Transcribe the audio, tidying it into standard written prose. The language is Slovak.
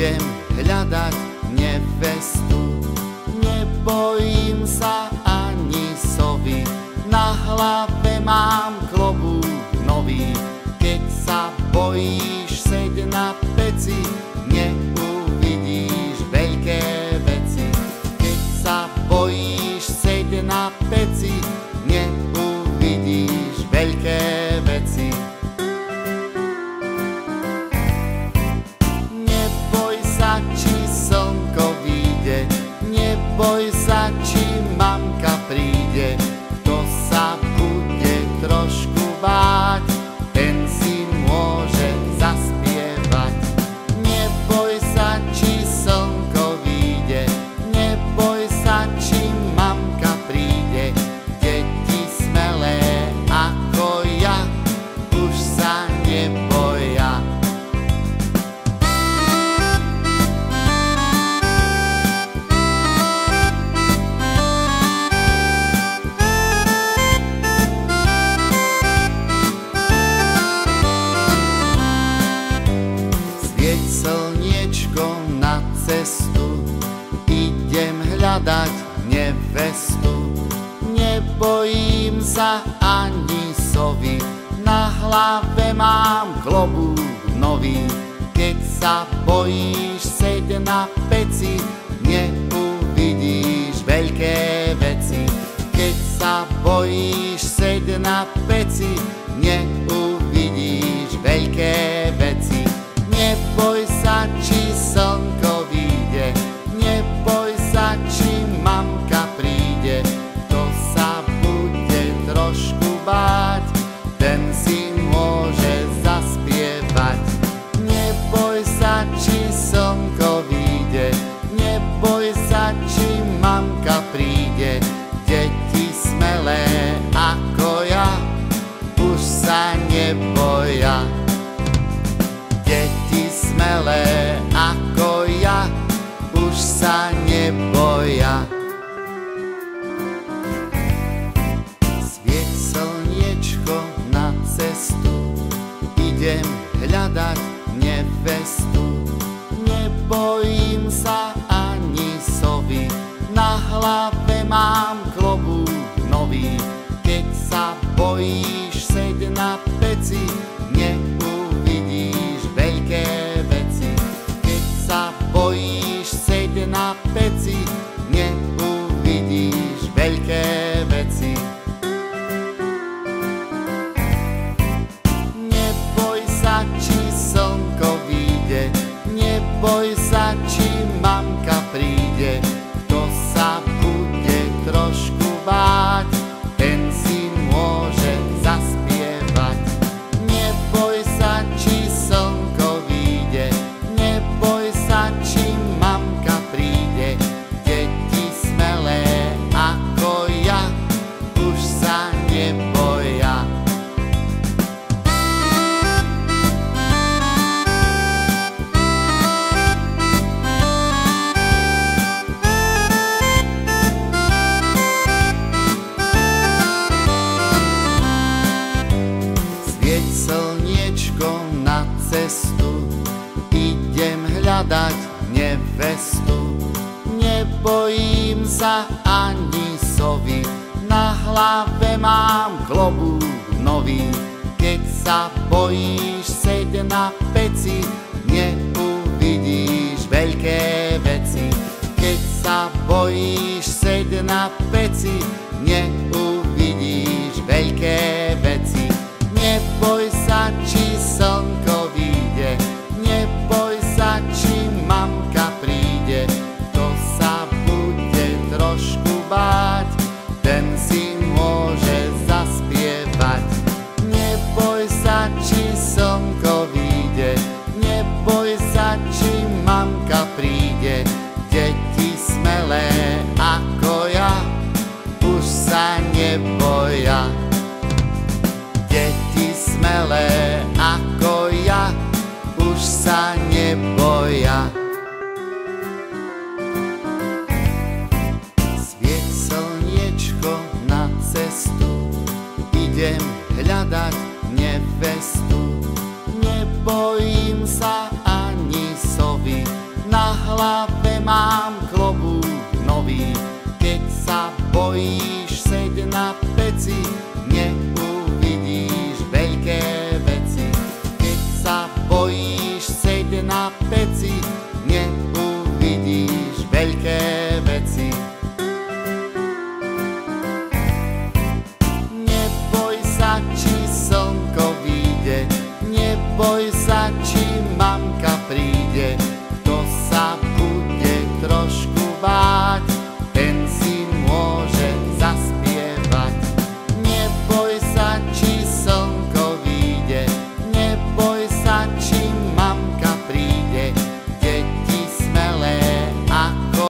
idem hľadať nevestu. Nebojím sa ani sovy, na hlave mám klobúk nový. Keď sa bojíš, seď na peci, neuvidíš veľké veci. Keď sa bojíš, seď na peci, neuvidíš veľké veci. Neboj sa, či slnko vyjde, neboj sa, či mamka príde. Kto sa bude trošku báť, ten si môže zaspievať. Neboj sa, či slnko vyjde, neboj sa, či mamka príde. Deti smelé ako ja už sa neboja. Svieť slniečko na cestu, idem hľadať nevestu. Nebojím sa ani sovy, na hlave mám klobúk nový. Keď sa bojíš, seď na peci, neuvidíš veľké veci. Keď sa bojíš, seď na peci, neuvidíš veľké veci. Neboj sa, či slnko vyjde, neboj sa, či mamka príde. Kto sa bude trošku báť, ten si môže zaspievať. Neboj sa, či slnko vyjde, neboj sa, či mamka príde. Deti smelé ako ja už sa neboja. Deti smelé ako ja už sa neboja. Svieť slniečko na cestu, idem hľadať nevestu. Nebojím sa ani sovy, na hlave mám klobúk nový. Keď sa bojíš, seď na peci, neuvidíš veľké veci. Keď sa bojíš, seď na peci, neuvidíš veľké veci. Neboj sa, či slnko vyjde, neboj sa, či mamka príde. Kto sa bude trošku báť, ten si môže zaspievať. Neboj sa, či slnko vyjde, neboj sa, či mamka príde. Deti smelé ako ja už sa neboja. Svieť slniečko na cestu, idem hľadať nevestu. Nebojím sa ani sovy, na hlave mám klobúk nový. Keď sa bojíš, seď na peci, neuvidíš veľké veci. Keď sa bojíš, seď na peci, neuvidíš veľké veci. Neboj sa, či slnko vyjde, neboj sa, či mamka príde. Kto sa bude trošku báť, ten si môže zaspievať. Neboj sa, či slnko vyjde, neboj sa, či mamka príde. Deti smelé ako ja už sa neboja. Deti smelé ako ja už sa neboja. Svieť slniečko na cestu, idem hľadať nevestu. Nebojím sa ani sovy, mám klobúk nový, keď sa bojíš